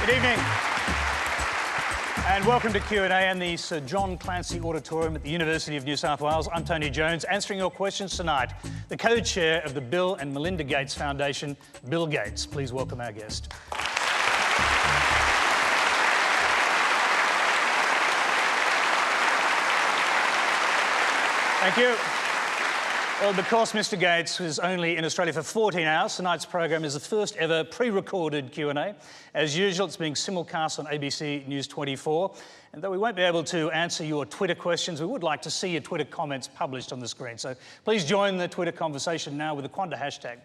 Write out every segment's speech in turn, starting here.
Good evening. And welcome to Q&A and the Sir John Clancy Auditorium at the University of New South Wales. I'm Tony Jones, answering your questions tonight. The co-chair of the Bill and Melinda Gates Foundation, Bill Gates. Please welcome our guest. Thank you. Well, because Mr Gates was only in Australia for 14 hours, tonight's program is the first ever pre-recorded Q&A. As usual, it's being simulcast on ABC News 24. And though we won't be able to answer your Twitter questions, we would like to see your Twitter comments published on the screen. So please join the Twitter conversation now with the Quanta hashtag.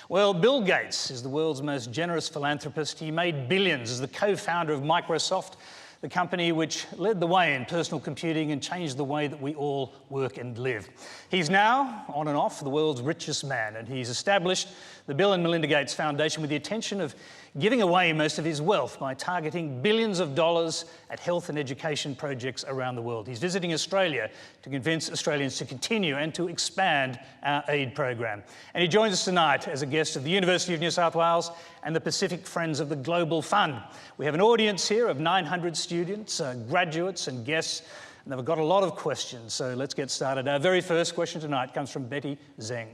Well, Bill Gates is the world's most generous philanthropist. He made billions as the co-founder of Microsoft, the company which led the way in personal computing and changed the way that we all work and live. He's now, on and off, the world's richest man, and he's established the Bill and Melinda Gates Foundation with the intention of giving away most of his wealth by targeting billions of dollars at health and education projects around the world. He's visiting Australia to convince Australians to continue and to expand our aid program. And he joins us tonight as a guest of the University of New South Wales and the Pacific Friends of the Global Fund. We have an audience here of 900 students, graduates and guests, and they've got a lot of questions, so let's get started. Our very first question tonight comes from Betty Zeng.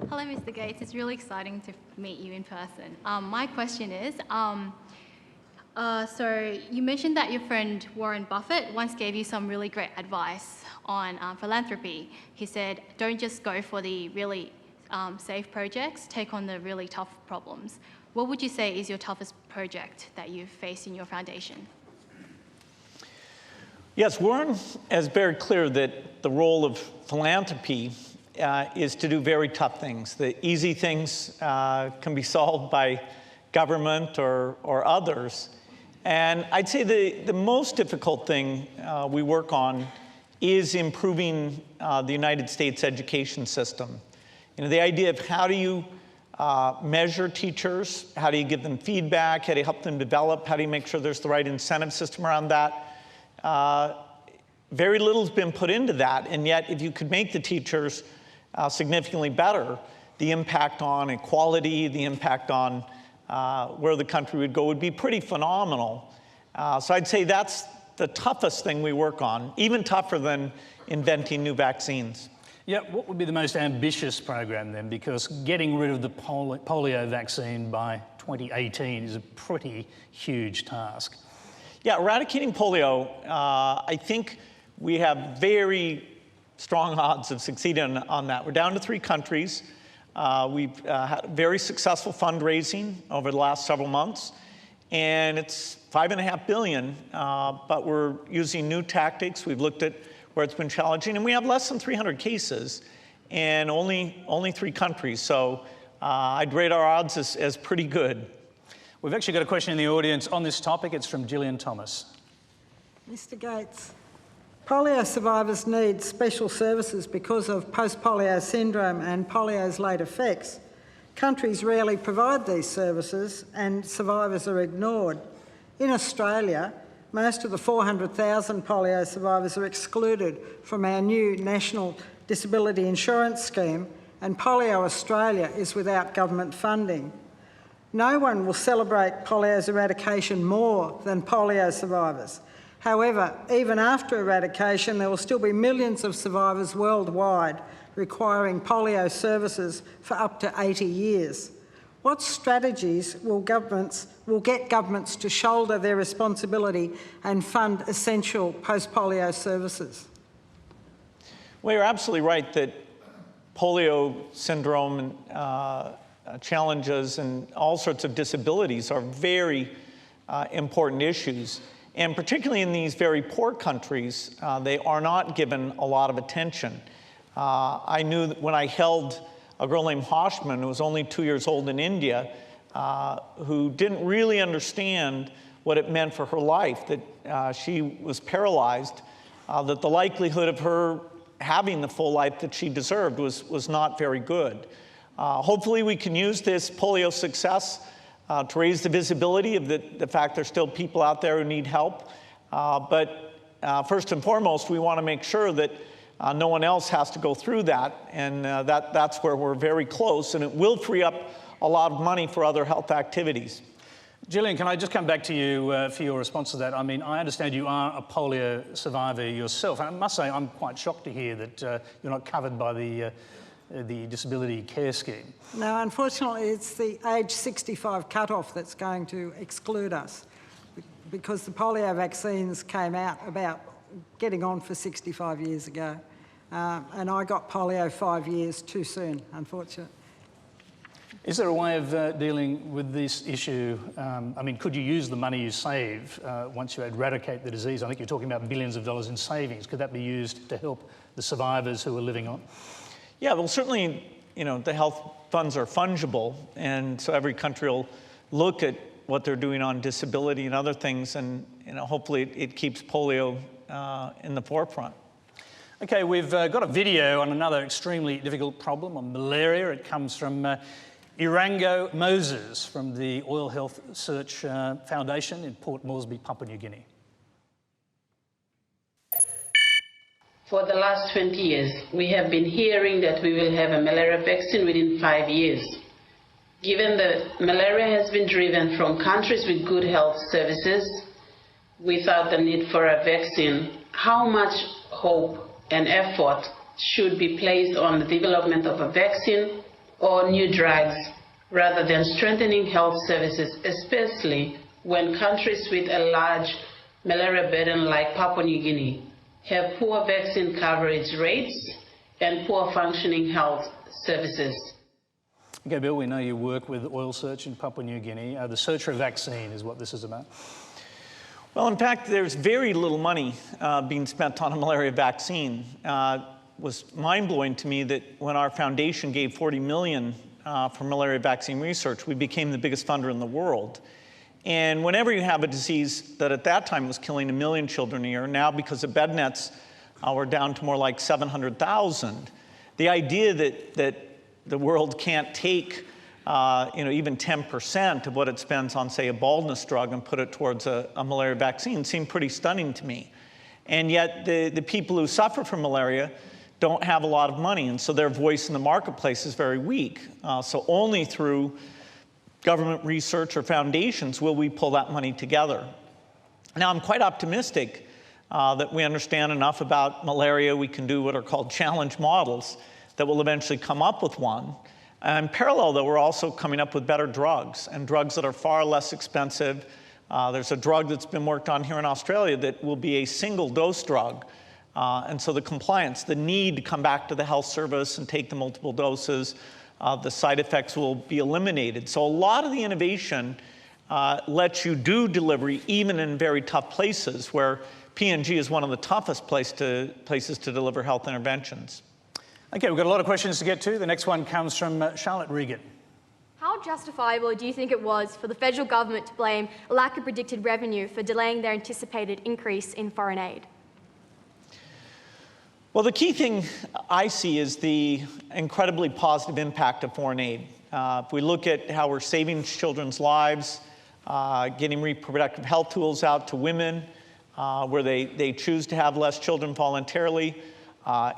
Hello, Mr. Gates. It's really exciting to meet you in person. My question is, so you mentioned that your friend Warren Buffett once gave you some really great advice on philanthropy. He said, don't just go for the really safe projects, take on the really tough problems. What would you say is your toughest project that you've faced in your foundation? Yes, Warren is very clear that the role of philanthropy is to do very tough things. The easy things can be solved by government or others. And I'd say the most difficult thing we work on is improving the United States education system. You know, the idea of how do you measure teachers, how do you give them feedback, how do you help them develop, how do you make sure there's the right incentive system around that. Very little's been put into that, and yet if you could make the teachers significantly better, the impact on equality, the impact on where the country would go would be pretty phenomenal. So I'd say that's the toughest thing we work on, even tougher than inventing new vaccines. Yeah, what would be the most ambitious program then? Because getting rid of the polio vaccine by 2018 is a pretty huge task. Yeah, eradicating polio, I think we have very strong odds of succeeding on that. We're down to 3 countries. We've had very successful fundraising over the last several months, and it's $5.5 billion, but we're using new tactics. We've looked at where it's been challenging, and we have less than 300 cases and only 3 countries. So I'd rate our odds as pretty good. We've actually got a question in the audience on this topic. It's from Gillian Thomas. Mr. Gates, polio survivors need special services because of post-polio syndrome and polio's late effects. Countries rarely provide these services and survivors are ignored. In Australia, most of the 400,000 polio survivors are excluded from our new National Disability Insurance Scheme, and Polio Australia is without government funding. No one will celebrate polio's eradication more than polio survivors. However, even after eradication, there will still be millions of survivors worldwide requiring polio services for up to 80 years. What strategies will get governments to shoulder their responsibility and fund essential post-polio services? Well, you're absolutely right that polio syndrome and challenges and all sorts of disabilities are very important issues. And particularly in these very poor countries, they are not given a lot of attention. I knew that when I held a girl named Hoshman, who was only 2 years old in India, who didn't really understand what it meant for her life, that she was paralyzed, that the likelihood of her having the full life that she deserved was not very good. Hopefully we can use this polio success to raise the visibility of the fact there's still people out there who need help. But first and foremost, we want to make sure that no one else has to go through that, and that's where we're very close, and it will free up a lot of money for other health activities. Gillian, can I just come back to you for your response to that? I mean, I understand you are a polio survivor yourself, and I must say I'm quite shocked to hear that you're not covered by the disability care scheme. No, unfortunately, it's the age 65 cut-off that's going to exclude us, because the polio vaccines came out about getting on for 65 years ago, and I got polio 5 years too soon, unfortunately. Is there a way of dealing with this issue? I mean, could you use the money you save once you eradicate the disease? I think you're talking about billions of dollars in savings. Could that be used to help the survivors who are living on? Yeah, well, certainly, the health funds are fungible, and so every country will look at what they're doing on disability and other things, and hopefully it keeps polio in the forefront. Okay, we've got a video on another extremely difficult problem, on malaria. It comes from Irango Moses from the Oil Health Search Foundation in Port Moresby, Papua New Guinea. For the last 20 years, we have been hearing that we will have a malaria vaccine within 5 years. Given that malaria has been driven from countries with good health services without the need for a vaccine, how much hope and effort should be placed on the development of a vaccine or new drugs rather than strengthening health services, especially when countries with a large malaria burden like Papua New Guinea have poor vaccine coverage rates and poor functioning health services? Okay, Bill, we know you work with Oil Search in Papua New Guinea. The search for a vaccine is what this is about. Well, in fact, there's very little money being spent on a malaria vaccine. It was mind-blowing to me that when our foundation gave $40 million for malaria vaccine research, we became the biggest funder in the world. And whenever you have a disease that at that time was killing 1 million children a year, now because of bed nets, we're down to more like 700,000. The idea that the world can't take even 10% of what it spends on, say, a baldness drug and put it towards a malaria vaccine seemed pretty stunning to me. And yet the people who suffer from malaria don't have a lot of money, and so their voice in the marketplace is very weak. So only through government research or foundations will we pull that money together. Now, I'm quite optimistic that we understand enough about malaria. We can do what are called challenge models that will eventually come up with one. And in parallel, though, we're also coming up with better drugs, and drugs that are far less expensive. There's a drug that's been worked on here in Australia that will be a single-dose drug. And so the compliance, the need to come back to the health service and take the multiple doses, the side effects will be eliminated. So a lot of the innovation lets you do delivery even in very tough places, where PNG is one of the toughest places to deliver health interventions. Okay, we've got a lot of questions to get to. The next one comes from Charlotte Regan. How justifiable do you think it was for the federal government to blame a lack of predicted revenue for delaying their anticipated increase in foreign aid? Well, the key thing I see is the incredibly positive impact of foreign aid. If we look at how we're saving children's lives, getting reproductive health tools out to women where they choose to have less children voluntarily,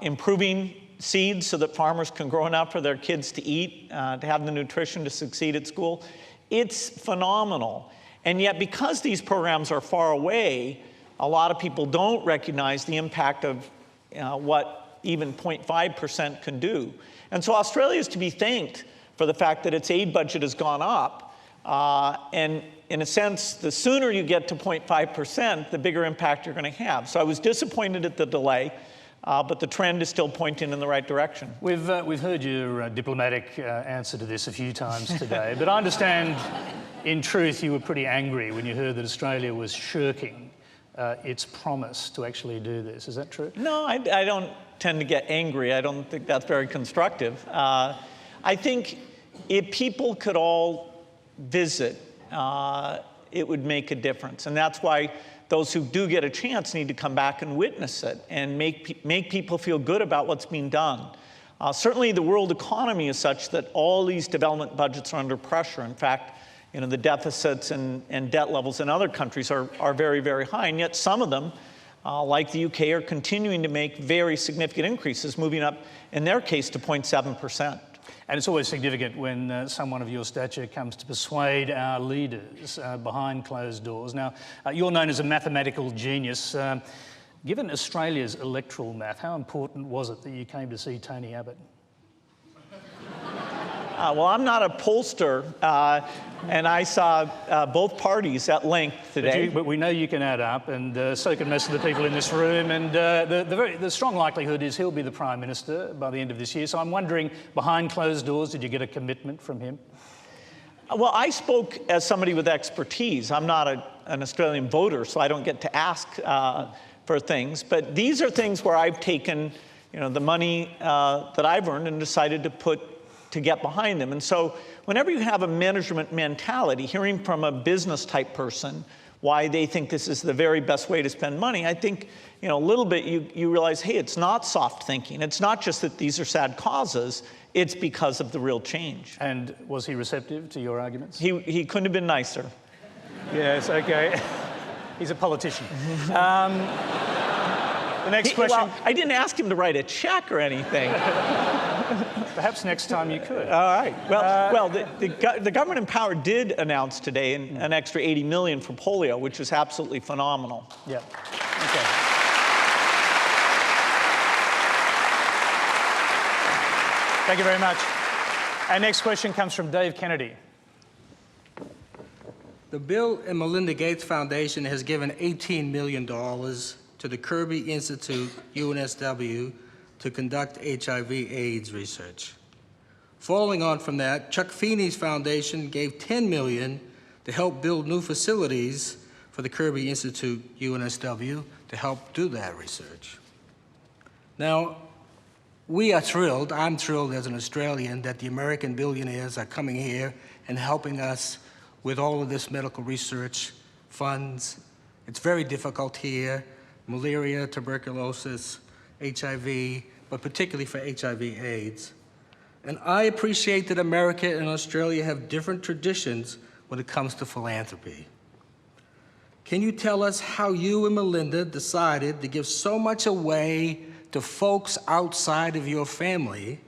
improving seeds so that farmers can grow enough for their kids to eat, to have the nutrition to succeed at school, it's phenomenal. And yet, because these programs are far away, a lot of people don't recognize the impact of what even 0.5% can do. And so Australia is to be thanked for the fact that its aid budget has gone up. And in a sense, the sooner you get to 0.5%, the bigger impact you're going to have. So I was disappointed at the delay, but the trend is still pointing in the right direction. We've heard your diplomatic answer to this a few times today, but I understand, in truth, you were pretty angry when you heard that Australia was shirking its promise to actually do this. Is that true? No, I don't tend to get angry. I don't think that's very constructive. I think if people could all visit, it would make a difference. And that's why those who do get a chance need to come back and witness it and make people feel good about what's being done. Certainly the world economy is such that all these development budgets are under pressure. In fact, the deficits and debt levels in other countries are very, very high, and yet some of them, like the UK, are continuing to make very significant increases, moving up, in their case, to 0.7%. And it's always significant when someone of your stature comes to persuade our leaders behind closed doors. Now, you're known as a mathematical genius. Given Australia's electoral math, how important was it that you came to see Tony Abbott? Well, I'm not a pollster, and I saw both parties at length today. But we know you can add up, and so can most of the people in this room. And the strong likelihood is he'll be the Prime Minister by the end of this year. So I'm wondering, behind closed doors, did you get a commitment from him? Well, I spoke as somebody with expertise. I'm not an Australian voter, so I don't get to ask for things. But these are things where I've taken, the money that I've earned and decided to get behind them. And so whenever you have a management mentality, hearing from a business type person why they think this is the very best way to spend money, I think, a little bit you realize, hey, it's not soft thinking. It's not just that these are sad causes, it's because of the real change. And was he receptive to your arguments? He couldn't have been nicer. Yes, okay. He's a politician. The next question. Well, I didn't ask him to write a check or anything. Perhaps next time you could. All right. Well, the government in power did announce today an extra $80 million for polio, which is absolutely phenomenal. Yeah. Okay. Thank you very much. Our next question comes from Dave Kennedy. The Bill and Melinda Gates Foundation has given $18 million to the Kirby Institute, UNSW, to conduct HIV/AIDS research. Following on from that, Chuck Feeney's foundation gave $10 million to help build new facilities for the Kirby Institute, UNSW, to help do that research. Now, we are thrilled, I'm thrilled as an Australian, that the American billionaires are coming here and helping us with all of this medical research funds. It's very difficult here, malaria, tuberculosis, HIV, but particularly for HIV/AIDS. And I appreciate that America and Australia have different traditions when it comes to philanthropy. Can you tell us how you and Melinda decided to give so much away to folks outside of your family,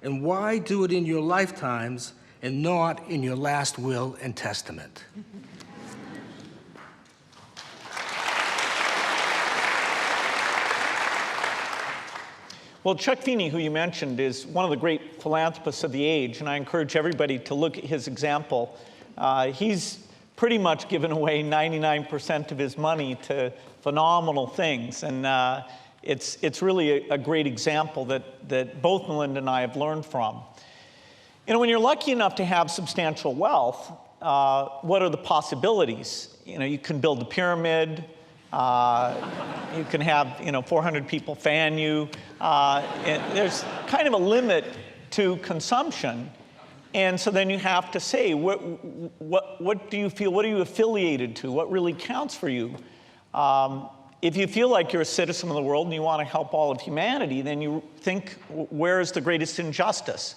and why do it in your lifetimes and not in your last will and testament? Well, Chuck Feeney, who you mentioned, is one of the great philanthropists of the age, and I encourage everybody to look at his example. He's pretty much given away 99% of his money to phenomenal things, and it's really a great example that both Melinda and I have learned from. When you're lucky enough to have substantial wealth, what are the possibilities? You can build a pyramid. You can have 400 people fan you. There's kind of a limit to consumption, and so then you have to say what do you feel? What are you affiliated to? What really counts for you? If you feel like you're a citizen of the world and you want to help all of humanity, then you think, where is the greatest injustice?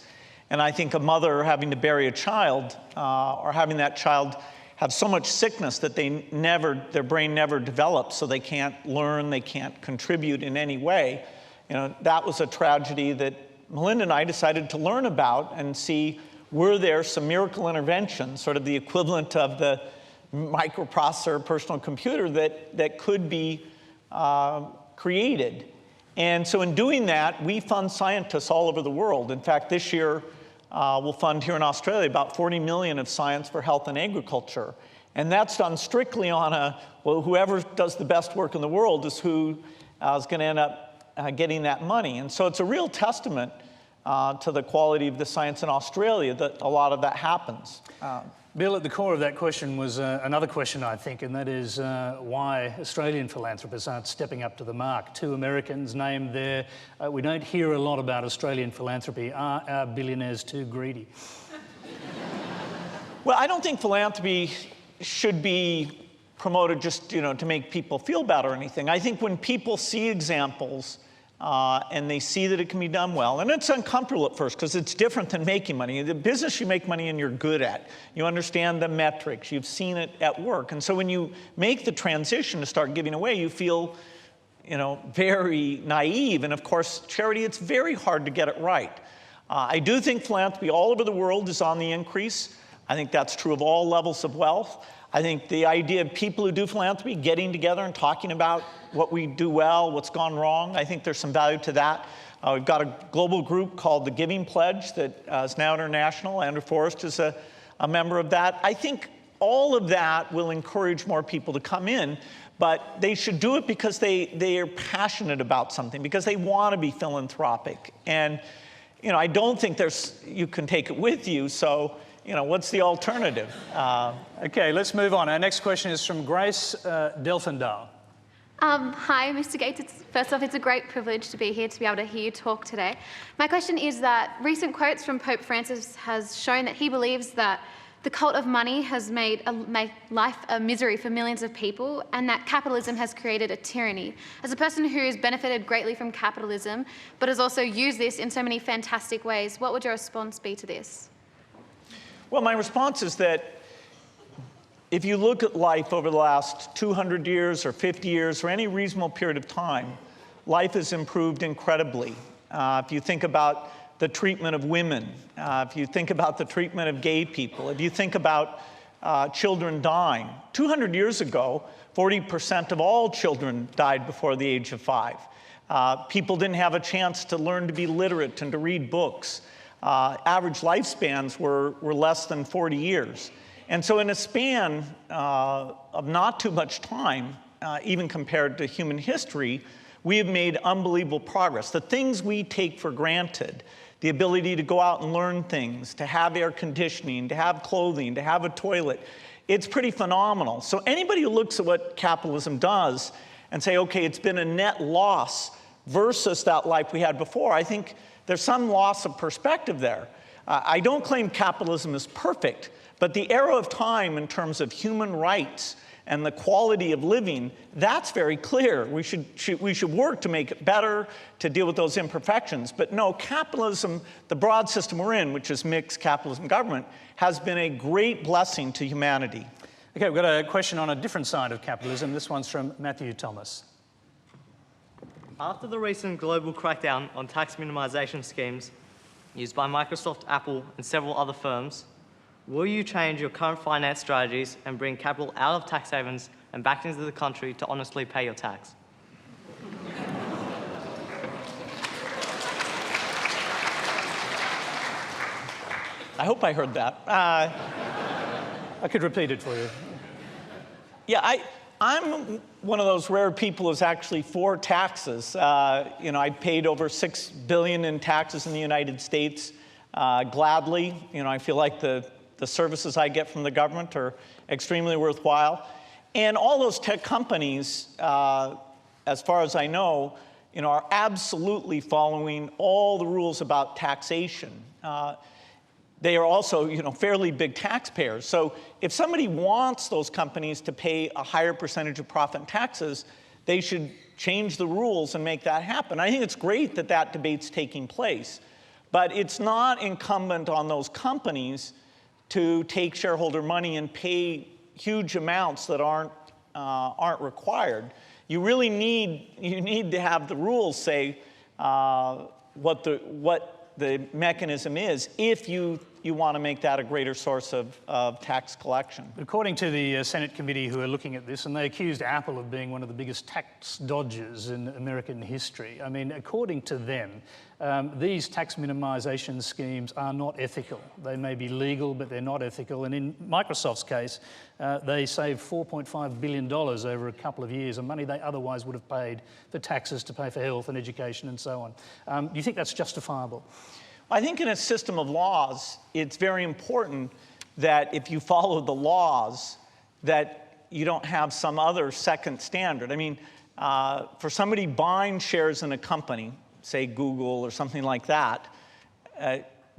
And I think a mother having to bury a child or having that child have so much sickness that their brain never develops, so they can't learn, they can't contribute in any way. That was a tragedy that Melinda and I decided to learn about and see, were there some miracle interventions, sort of the equivalent of the microprocessor personal computer that could be created. And so in doing that, we fund scientists all over the world. In fact, this year, we'll fund here in Australia about $40 million of science for health and agriculture. And that's done strictly on whoever does the best work in the world is who is going to end up getting that money. And so it's a real testament to the quality of the science in Australia that a lot of that happens. Bill, at the core of that question was another question, I think, and that is why Australian philanthropists aren't stepping up to the mark. 2 Americans named there. We don't hear a lot about Australian philanthropy. Are our billionaires too greedy? Well, I don't think philanthropy should be promoted just to make people feel bad or anything. I think when people see examples and they see that it can be done well. And it's uncomfortable at first because it's different than making money. The business you make money in, you're good at. You understand the metrics. You've seen it at work. And so when you make the transition to start giving away, you feel, very naive. And of course, charity, it's very hard to get it right. I do think philanthropy all over the world is on the increase. I think that's true of all levels of wealth. I think the idea of people who do philanthropy getting together and talking about what we do well, what's gone wrong, I think there's some value to that. We've got a global group called the Giving Pledge that is now international. Andrew Forrest is a member of that. I think all of that will encourage more people to come in, but they should do it because they are passionate about something, because they want to be philanthropic. And I don't think you can take it with you, so what's the alternative? Okay, let's move on. Our next question is from Grace Delfendale. Hi, Mr. Gates. First off, it's a great privilege to be here, to be able to hear you talk today. My question is that recent quotes from Pope Francis has shown that he believes that the cult of money has made life a misery for millions of people, and that capitalism has created a tyranny. As a person who has benefited greatly from capitalism, but has also used this in so many fantastic ways, what would your response be to this? Well, my response is that if you look at life over the last 200 years or 50 years or any reasonable period of time, life has improved incredibly. If you think about the treatment of women, if you think about the treatment of gay people, if you think about children dying. 200 years ago, 40% of all children died before the age of 5. People didn't have a chance to learn to be literate and to read books. Average lifespans were less than 40 years. And so in a span of not too much time, even compared to human history, we have made unbelievable progress. The things we take for granted, the ability to go out and learn things, to have air conditioning, to have clothing, to have a toilet, it's pretty phenomenal. So anybody who looks at what capitalism does and say, okay, it's been a net loss versus that life we had before, I think there's some loss of perspective there. I don't claim capitalism is perfect, but the era of time in terms of human rights and the quality of living, that's very clear. We should work to make it better, to deal with those imperfections. But no, capitalism, the broad system we're in, which is mixed capitalism government, has been a great blessing to humanity. Okay, we've got a question on a different side of capitalism. This one's from Matthew Thomas. After the recent global crackdown on tax minimization schemes used by Microsoft, Apple, and several other firms, will you change your current finance strategies and bring capital out of tax havens and back into the country to honestly pay your tax? I hope I heard that. I could repeat it for you. Yeah, I'm one of those rare people who's actually for taxes. I paid over $6 billion in taxes in the United States gladly. I feel like the services I get from the government are extremely worthwhile. And all those tech companies, as far as I know, are absolutely following all the rules about taxation. They are also, fairly big taxpayers. So if somebody wants those companies to pay a higher percentage of profit in taxes, they should change the rules and make that happen. I think it's great that that debate's taking place, but it's not incumbent on those companies to take shareholder money and pay huge amounts that aren't required. You really need to have the rules say what the mechanism is if you want to make that a greater source of tax collection. According to the Senate committee who are looking at this, and they accused Apple of being one of the biggest tax dodgers in American history. I mean, according to them, these tax minimization schemes are not ethical. They may be legal, but they're not ethical. And in Microsoft's case, they saved $4.5 billion over a couple of years of money they otherwise would have paid for taxes to pay for health and education and so on. Do you think that's justifiable? I think in a system of laws, it's very important that if you follow the laws, that you don't have some other second standard. I mean, for somebody buying shares in a company, say Google or something like that,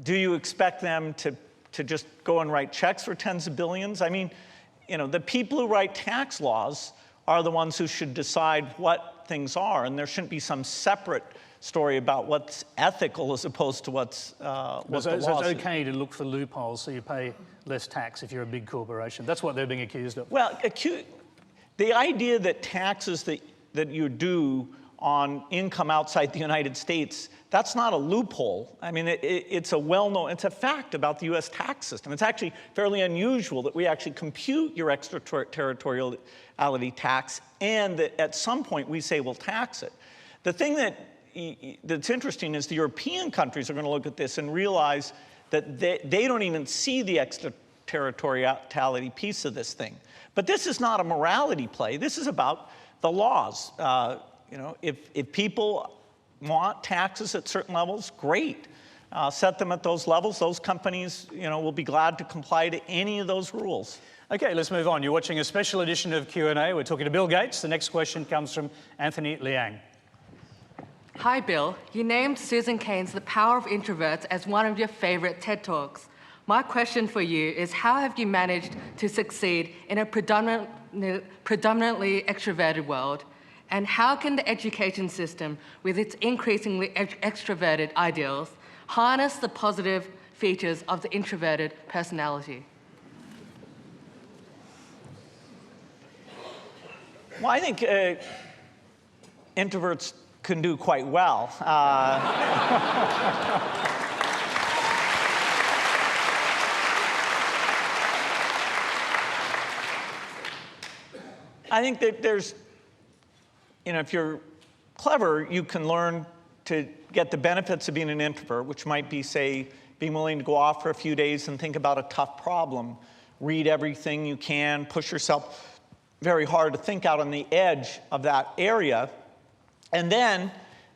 do you expect them to just go and write checks for tens of billions? I mean, the people who write tax laws are the ones who should decide what things are, and there shouldn't be some separate story about what's ethical as opposed to what's the law. So it's okay to look for loopholes so you pay less tax if you're a big corporation. That's what they're being accused of. Well, the idea that taxes that you do on income outside the United States, that's not a loophole. I mean, it's a well-known, it's a fact about the US tax system. It's actually fairly unusual that we actually compute your extraterritoriality tax and that at some point we say we'll tax it. The thing that's interesting is the European countries are going to look at this and realize that they don't even see the extraterritoriality piece of this thing. But this is not a morality play. This is about the laws. You know, if people want taxes at certain levels, great. Set them at those levels. Those companies, you know, will be glad to comply to any of those rules. Okay, let's move on. You're watching a special edition of Q&A. We're talking to Bill Gates. The next question comes from Anthony Liang. Hi, Bill. You named Susan Cain's The Power of Introverts as one of your favorite TED Talks. My question for you is, how have you managed to succeed in a predominantly extroverted world? And how can the education system, with its increasingly extroverted ideals, harness the positive features of the introverted personality? Well, I think introverts can do quite well. I think that there's, you know, if you're clever, you can learn to get the benefits of being an introvert, which might be, say, being willing to go off for a few days and think about a tough problem, read everything you can, push yourself very hard to think out on the edge of that area. And then,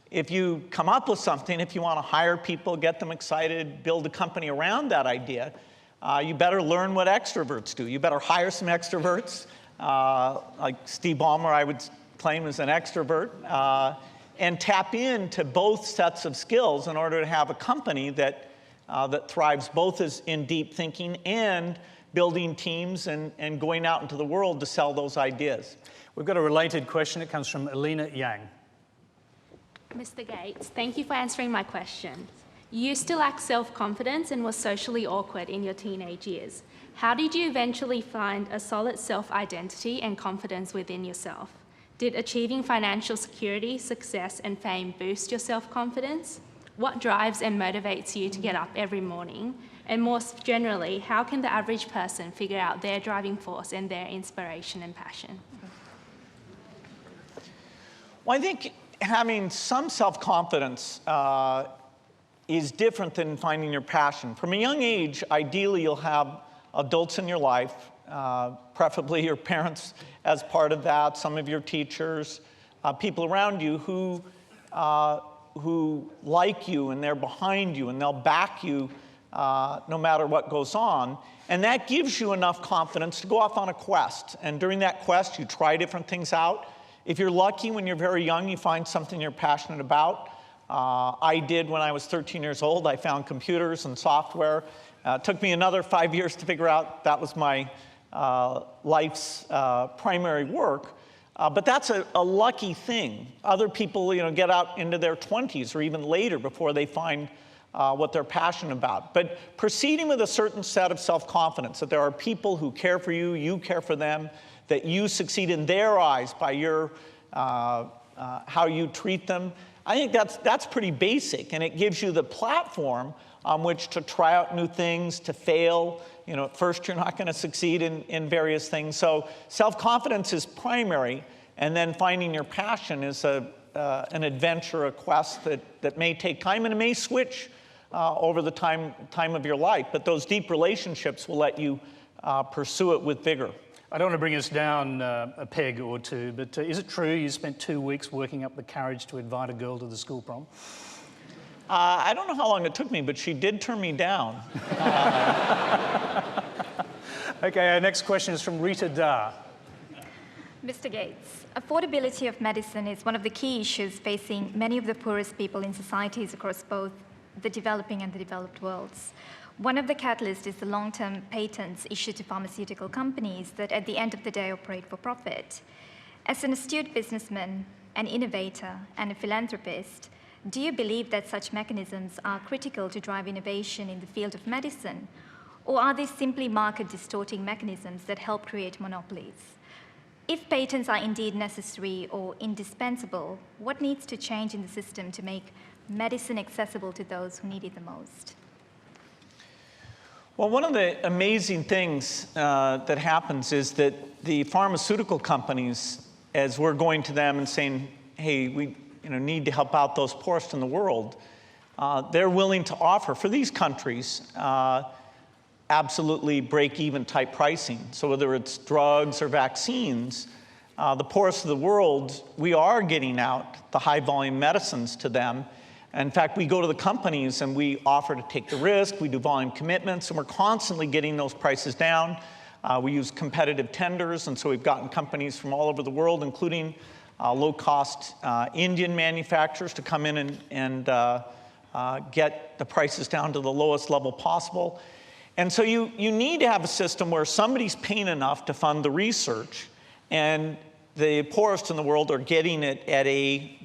if you come up with something, if you want to hire people, get them excited, build a company around that idea, you better learn what extroverts do. You better hire some extroverts, like Steve Ballmer, I would claim, is an extrovert, and tap into both sets of skills in order to have a company that thrives both as in deep thinking and building teams and going out into the world to sell those ideas. We've got a related question. It comes from Elena Yang. Mr. Gates, thank you for answering my question. You used to lack self-confidence and were socially awkward in your teenage years. How did you eventually find a solid self-identity and confidence within yourself? Did achieving financial security, success, and fame boost your self-confidence? What drives and motivates you to get up every morning? And more generally, how can the average person figure out their driving force and their inspiration and passion? Well, I think having some self-confidence is different than finding your passion. From a young age, ideally, you'll have adults in your life, preferably your parents as part of that, some of your teachers, people around you who like you and they're behind you and they'll back you no matter what goes on. And that gives you enough confidence to go off on a quest. And during that quest, you try different things out. If you're lucky, when you're very young, you find something you're passionate about. I did when I was 13 years old. I found computers and software. It took me another 5 years to figure out that was my life's primary work. But that's a lucky thing. Other people, you know, get out into their 20s or even later before they find what they're passionate about. But proceeding with a certain set of self-confidence, that there are people who care for you, you care for them, that you succeed in their eyes by your how you treat them. I think that's pretty basic, and it gives you the platform on which to try out new things, to fail. You know, at first you're not going to succeed in various things. So self-confidence is primary, and then finding your passion is an adventure, a quest that may take time, and it may switch over the time of your life. But those deep relationships will let you pursue it with vigor. I don't want to bring us down a peg or two, but is it true you spent 2 weeks working up the courage to invite a girl to the school prom? I don't know how long it took me, but she did turn me down. Okay, our next question is from Rita Da. Mr. Gates, affordability of medicine is one of the key issues facing many of the poorest people in societies across both the developing and the developed worlds. One of the catalysts is the long-term patents issued to pharmaceutical companies that at the end of the day operate for profit. As an astute businessman, an innovator, and a philanthropist, do you believe that such mechanisms are critical to drive innovation in the field of medicine? Or are these simply market-distorting mechanisms that help create monopolies? if patents are indeed necessary or indispensable, what needs to change in the system to make medicine accessible to those who need it the most? Well, one of the amazing things that happens is that the pharmaceutical companies, as we're going to them and saying, hey, we need to help out those poorest in the world, they're willing to offer for these countries absolutely break-even type pricing. So whether it's drugs or vaccines, the poorest of the world, we are getting out the high-volume medicines to them. In fact, we go to the companies and we offer to take the risk, we do volume commitments, and we're constantly getting those prices down. We use competitive tenders, and so we've gotten companies from all over the world, including low-cost Indian manufacturers, to come in and get the prices down to the lowest level possible. And so you need to have a system where somebody's paying enough to fund the research, and the poorest in the world are getting it at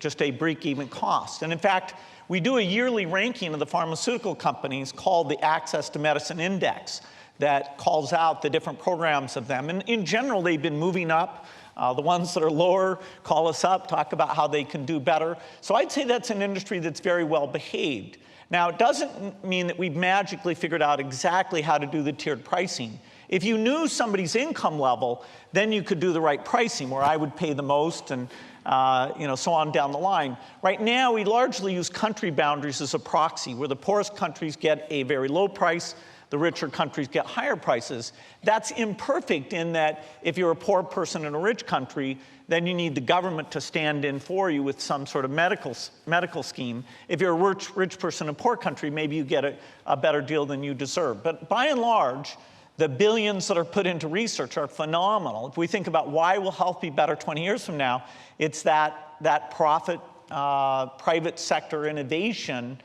just a break-even cost. And in fact, we do a yearly ranking of the pharmaceutical companies called the Access to Medicine Index that calls out the different programs of them. And in general, they've been moving up. The ones that are lower call us up, talk about how they can do better. So I'd say that's an industry that's very well behaved. Now, it doesn't mean that we've magically figured out exactly how to do the tiered pricing. If you knew somebody's income level, then you could do the right pricing, where I would pay the most and so on down the line. Right now, we largely use country boundaries as a proxy, where the poorest countries get a very low price, the richer countries get higher prices. That's imperfect in that if you're a poor person in a rich country, then you need the government to stand in for you with some sort of medical scheme. If you're a rich person in a poor country, maybe you get a better deal than you deserve. But by and large, the billions that are put into research are phenomenal. If we think about why will health be better 20 years from now, it's that profit, private sector innovation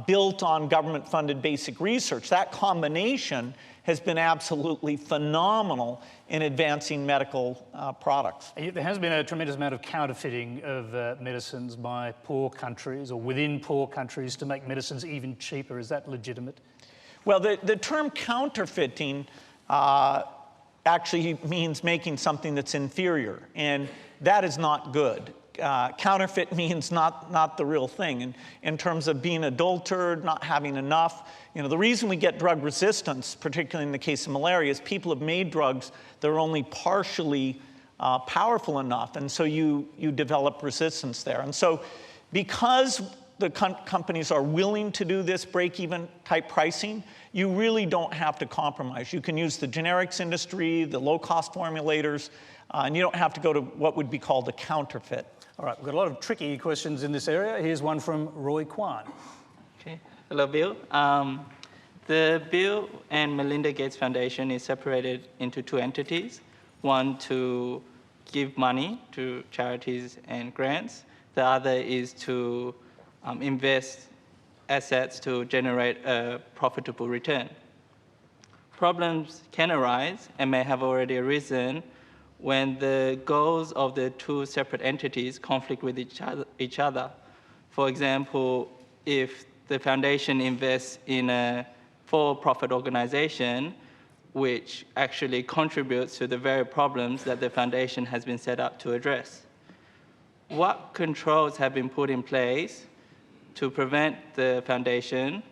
built on government-funded basic research. That combination has been absolutely phenomenal in advancing medical products. There has been a tremendous amount of counterfeiting of medicines by poor countries or within poor countries to make medicines even cheaper. Is that legitimate? Well, the term counterfeiting actually means making something that's inferior, and that is not good. Counterfeit means not the real thing. In terms of being adulterated, not having enough, the reason we get drug resistance, particularly in the case of malaria, is people have made drugs that are only partially powerful enough, and so you develop resistance there. And so because the companies are willing to do this break-even type pricing, you really don't have to compromise. You can use the generics industry, the low-cost formulators, and you don't have to go to what would be called a counterfeit. All right, we've got a lot of tricky questions in this area. Here's one from Roy Kwan. Okay. Hello, Bill. The Bill and Melinda Gates Foundation is separated into two entities. One to give money to charities and grants. The other is to invest assets to generate a profitable return. Problems can arise and may have already arisen when the goals of the two separate entities conflict with each other. For example, if the foundation invests in a for-profit organization which actually contributes to the very problems that the foundation has been set up to address. What controls have been put in place to prevent the foundation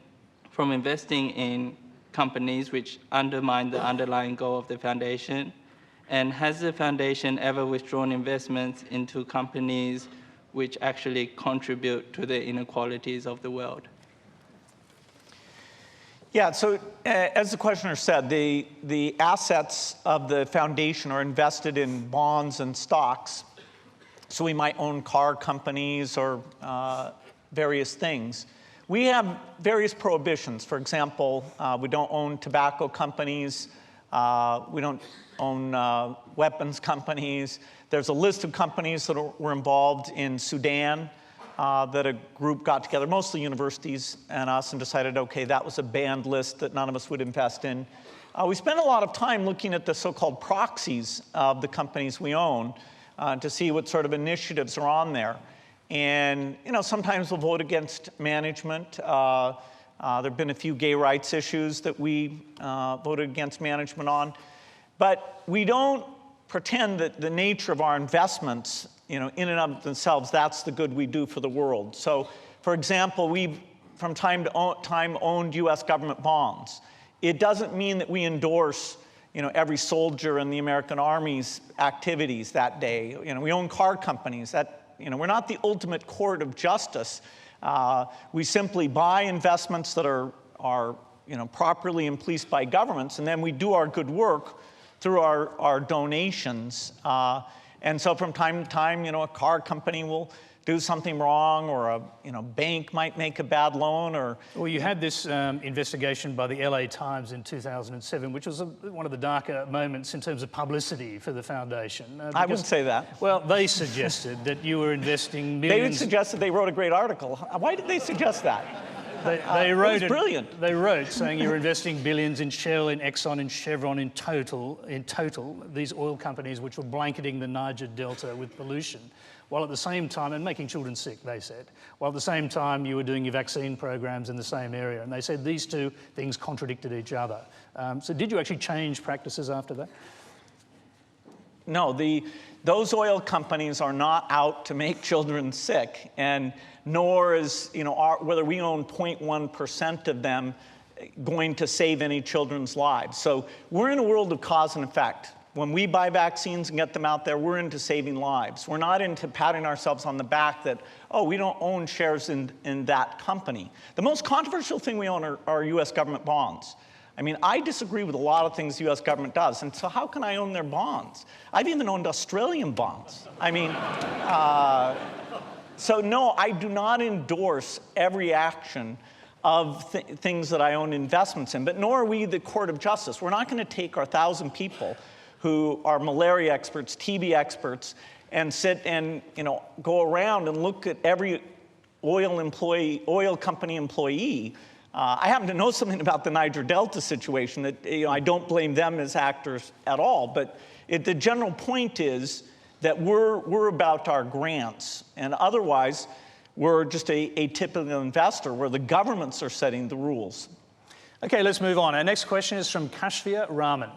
from investing in companies which undermine the underlying goal of the foundation? And has the foundation ever withdrawn investments into companies which actually contribute to the inequalities of the world? Yeah, so as the questioner said, the assets of the foundation are invested in bonds and stocks. So we might own car companies or various things. We have various prohibitions. For example, we don't own tobacco companies. We don't own weapons companies. There's a list of companies that were involved in Sudan that a group got together, mostly universities and us, and decided, okay, that was a banned list that none of us would invest in. We spent a lot of time looking at the so-called proxies of the companies we own to see what sort of initiatives are on there. And sometimes we'll vote against management. There have been a few gay rights issues that we voted against management on. But we don't pretend that the nature of our investments, in and of themselves, that's the good we do for the world. So, for example, we've from time to time owned U.S. government bonds. It doesn't mean that we endorse, every soldier in the American Army's activities that day. We own car companies. We're not the ultimate court of justice. We simply buy investments that are properly and policed by governments, and then we do our good work through our donations. And so from time to time, a car company will do something wrong, or a bank might make a bad loan, or... Well, you had this investigation by the LA Times in 2007, which was one of the darker moments in terms of publicity for the foundation. I wouldn't say that. Well, they suggested that you were investing millions... They suggested they wrote a great article. Why did they suggest that? They wrote it was brilliant. They wrote saying you're investing billions in Shell, in Exxon, in Chevron, in total, these oil companies which were blanketing the Niger Delta with pollution, while at the same time, and making children sick, they said, while at the same time you were doing your vaccine programs in the same area. And they said these two things contradicted each other. So did you actually change practices after that? No, those oil companies are not out to make children sick, and nor is, whether we own 0.1% of them going to save any children's lives. So we're in a world of cause and effect. When we buy vaccines and get them out there, we're into saving lives. We're not into patting ourselves on the back that, oh, we don't own shares in that company. The most controversial thing we own are U.S. government bonds. I mean, I disagree with a lot of things the U.S. government does, and so how can I own their bonds? I've even owned Australian bonds. I mean, so no, I do not endorse every action of things that I own investments in, but nor are we the court of justice. We're not going to take our 1,000 people who are malaria experts, TB experts, and sit and go around and look at every oil company employee. I happen to know something about the Niger Delta situation that I don't blame them as actors at all, but the general point is that we're about our grants, and otherwise we're just a typical investor where the governments are setting the rules. Okay, let's move on. Our next question is from Kashfia Rahman.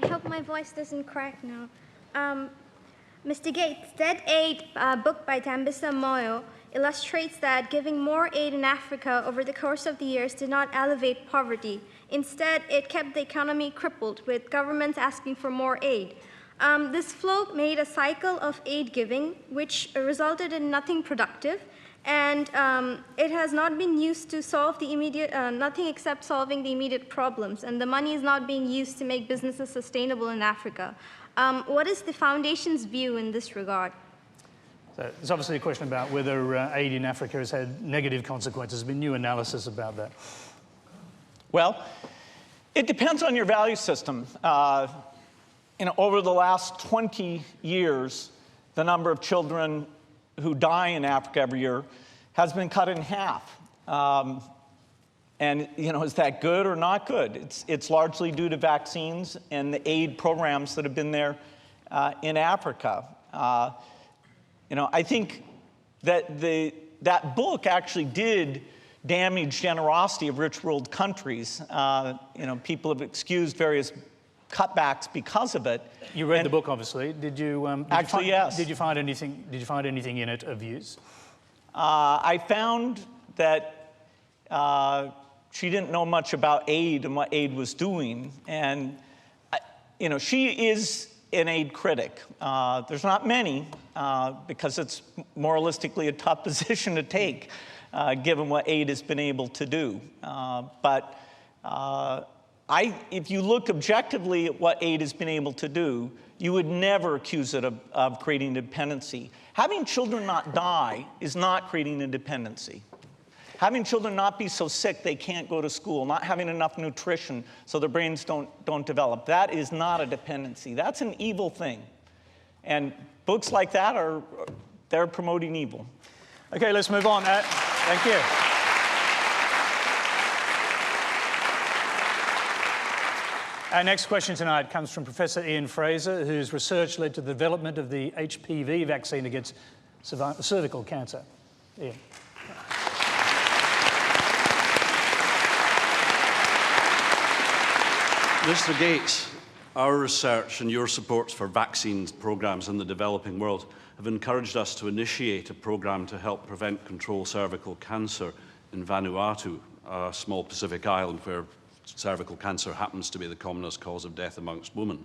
I hope my voice doesn't crack now. Mr. Gates, Dead Aid, book by Tambisa Moyo, illustrates that giving more aid in Africa over the course of the years did not alleviate poverty. Instead, it kept the economy crippled, with governments asking for more aid. This flow made a cycle of aid giving, which resulted in nothing productive, and it has not been used to solve the immediate, nothing except solving the immediate problems, and the money is not being used to make businesses sustainable in Africa. What is the Foundation's view in this regard? So it's obviously a question about whether aid in Africa has had negative consequences. There's been new analysis about that. Well, it depends on your value system. Over the last 20 years, the number of children who die in Africa every year has been cut in half. And is that good or not good? It's largely due to vaccines and the aid programs that have been there in Africa. I think that that book actually did damage generosity of rich world countries. People have excused various cutbacks because of it. You read the book, obviously. Did you? Actually, yes. Did you find anything? Did you find anything in it of use? I found that she didn't know much about aid and what aid was doing, and she is an aid critic. There's not many, because it's moralistically a tough position to take, given what aid has been able to do. But if you look objectively at what aid has been able to do, you would never accuse it of creating dependency. Having children not die is not creating a dependency. Having children not be so sick they can't go to school, not having enough nutrition so their brains don't develop, that is not a dependency. That's an evil thing. And books like that they're promoting evil. Okay, let's move on. Thank you. Our next question tonight comes from Professor Ian Fraser, whose research led to the development of the HPV vaccine against cervical cancer. Ian. Mr. Gates, Our research and your supports for vaccines programs in the developing world have encouraged us to initiate a program to help prevent control cervical cancer in Vanuatu, a small Pacific island where cervical cancer happens to be the commonest cause of death amongst women.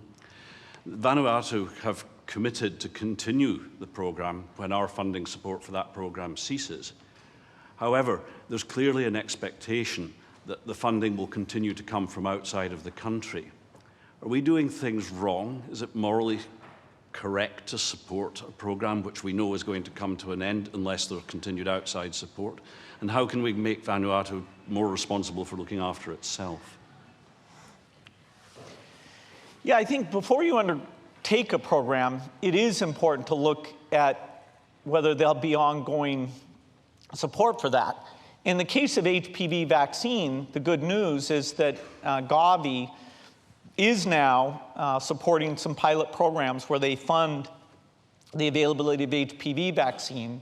Vanuatu have committed to continue the program when our funding support for that program ceases. However, there's clearly an expectation that the funding will continue to come from outside of the country. Are we doing things wrong? Is it morally correct to support a program which we know is going to come to an end unless there's continued outside support? And how can we make Vanuatu more responsible for looking after itself? Yeah, I think before you undertake a program, it is important to look at whether there'll be ongoing support for that. In the case of HPV vaccine, the good news is that Gavi is now supporting some pilot programs where they fund the availability of HPV vaccine,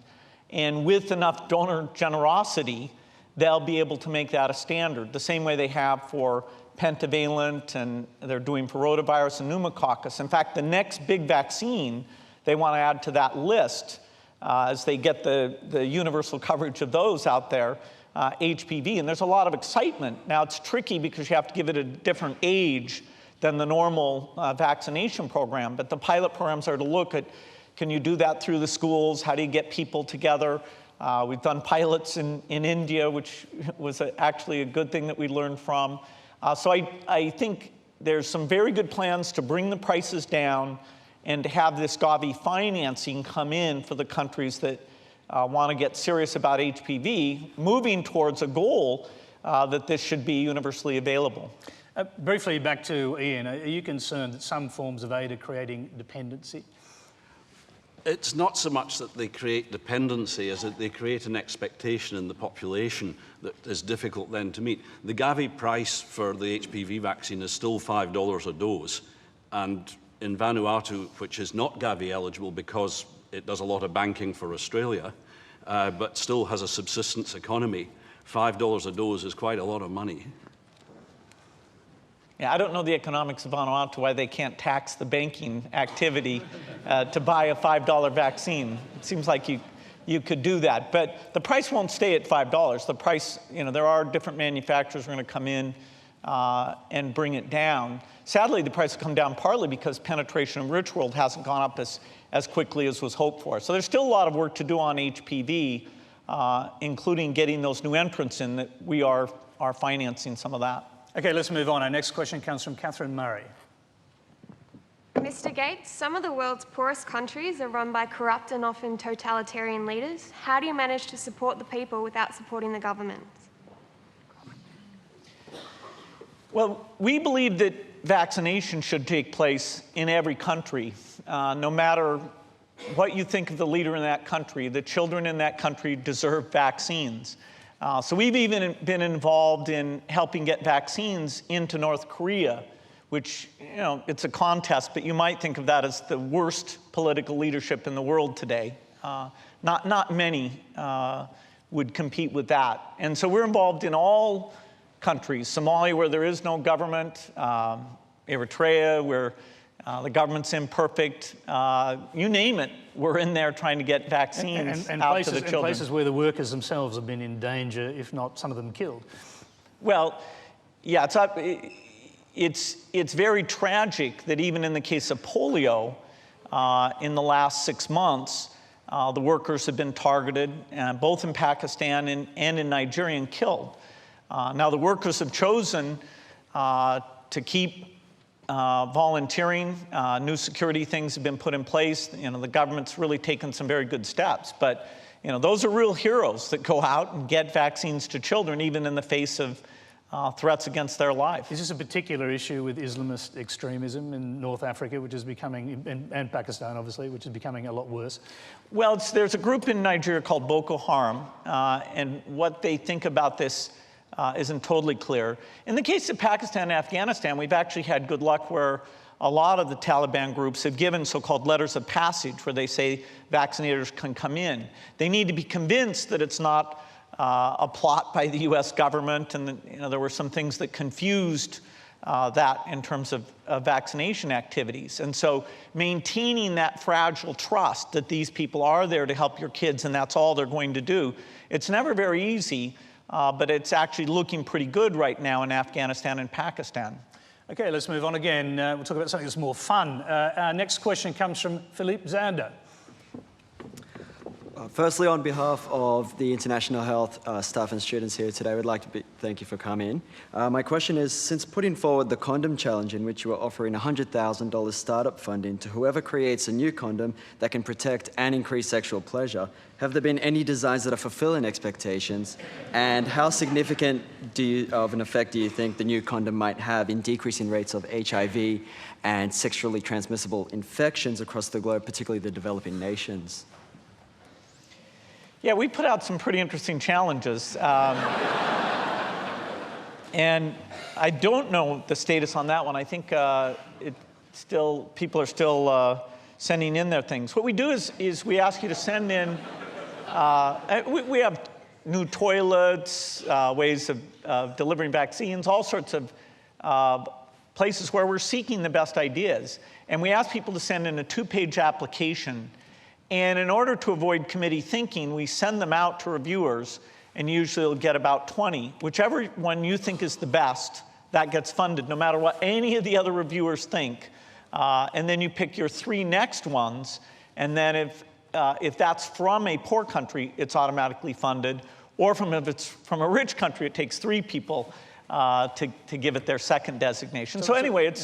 and with enough donor generosity, they'll be able to make that a standard, the same way they have for pentavalent, and they're doing for rotavirus and pneumococcus. In fact, the next big vaccine they want to add to that list as they get the universal coverage of those out there, HPV, and there's a lot of excitement. Now, it's tricky because you have to give it a different age than the normal vaccination program, but the pilot programs are to look at, can you do that through the schools? How do you get people together? We've done pilots in India, which was actually a good thing that we learned from. So I think there's some very good plans to bring the prices down and to have this Gavi financing come in for the countries that want to get serious about HPV, moving towards a goal that this should be universally available. Briefly back to Ian, are you concerned that some forms of aid are creating dependency? It's not so much that they create dependency as that they create an expectation in the population that is difficult then to meet. The Gavi price for the HPV vaccine is still $5 a dose, and in Vanuatu, which is not Gavi eligible because it does a lot of banking for Australia, but still has a subsistence economy, $5 a dose is quite a lot of money. Yeah, I don't know the economics of Vanuatu, why they can't tax the banking activity to buy a $5 vaccine. It seems like you could do that, but the price won't stay at $5. The price, there are different manufacturers who are going to come in and bring it down. Sadly, the price will come down partly because penetration in rich world hasn't gone up as quickly as was hoped for. So there's still a lot of work to do on HPV, including getting those new entrants in that we are financing some of that. Okay, let's move on. Our next question comes from Catherine Murray. Mr. Gates, some of the world's poorest countries are run by corrupt and often totalitarian leaders. How do you manage to support the people without supporting the government? Well, we believe that vaccination should take place in every country, no matter what you think of the leader in that country. The children in that country deserve vaccines. So we've even been involved in helping get vaccines into North Korea, which, it's a contest, but you might think of that as the worst political leadership in the world today. Not many would compete with that. And so we're involved in all countries, Somalia, where there is no government, Eritrea, where the government's imperfect, you name it, we're in there trying to get vaccines out to the children. And places where the workers themselves have been in danger, if not some of them killed. Well, yeah, it's very tragic that even in the case of polio, in the last 6 months, the workers have been targeted, both in Pakistan and in Nigeria, and killed. Now, the workers have chosen to keep volunteering. New security things have been put in place. The government's really taken some very good steps. But those are real heroes that go out and get vaccines to children, even in the face of threats against their life. Is this a particular issue with Islamist extremism in North Africa, which is becoming, and Pakistan obviously, which is becoming a lot worse? Well, there's a group in Nigeria called Boko Haram, and what they think about this isn't totally clear. In the case of Pakistan and Afghanistan, we've actually had good luck where a lot of the Taliban groups have given so-called letters of passage where they say vaccinators can come in. They need to be convinced that it's not a plot by the US government, and there were some things that confused that in terms of vaccination activities. And so maintaining that fragile trust that these people are there to help your kids and that's all they're going to do, it's never very easy, but it's actually looking pretty good right now in Afghanistan and Pakistan. Okay, let's move on again. We'll talk about something that's more fun. Our next question comes from Philippe Zander. Firstly, on behalf of the International Health staff and students here today, I would like to thank you for coming. My question is, since putting forward the condom challenge in which you are offering $100,000 startup funding to whoever creates a new condom that can protect and increase sexual pleasure, have there been any designs that are fulfilling expectations? And how significant of an effect do you think the new condom might have in decreasing rates of HIV and sexually transmissible infections across the globe, particularly the developing nations? Yeah, we put out some pretty interesting challenges. And I don't know the status on that one. I think people are still sending in their things. What we do is we ask you to send in, we have new toilets, ways of delivering vaccines, all sorts of places where we're seeking the best ideas. And we ask people to send in a 2-page application. And in order to avoid committee thinking, we send them out to reviewers, and usually you'll get about 20. Whichever one you think is the best, that gets funded, no matter what any of the other reviewers think. And then you pick your 3 next ones, and then if that's from a poor country, it's automatically funded. Or if it's from a rich country, it takes 3 people to give it their second designation. So anyway,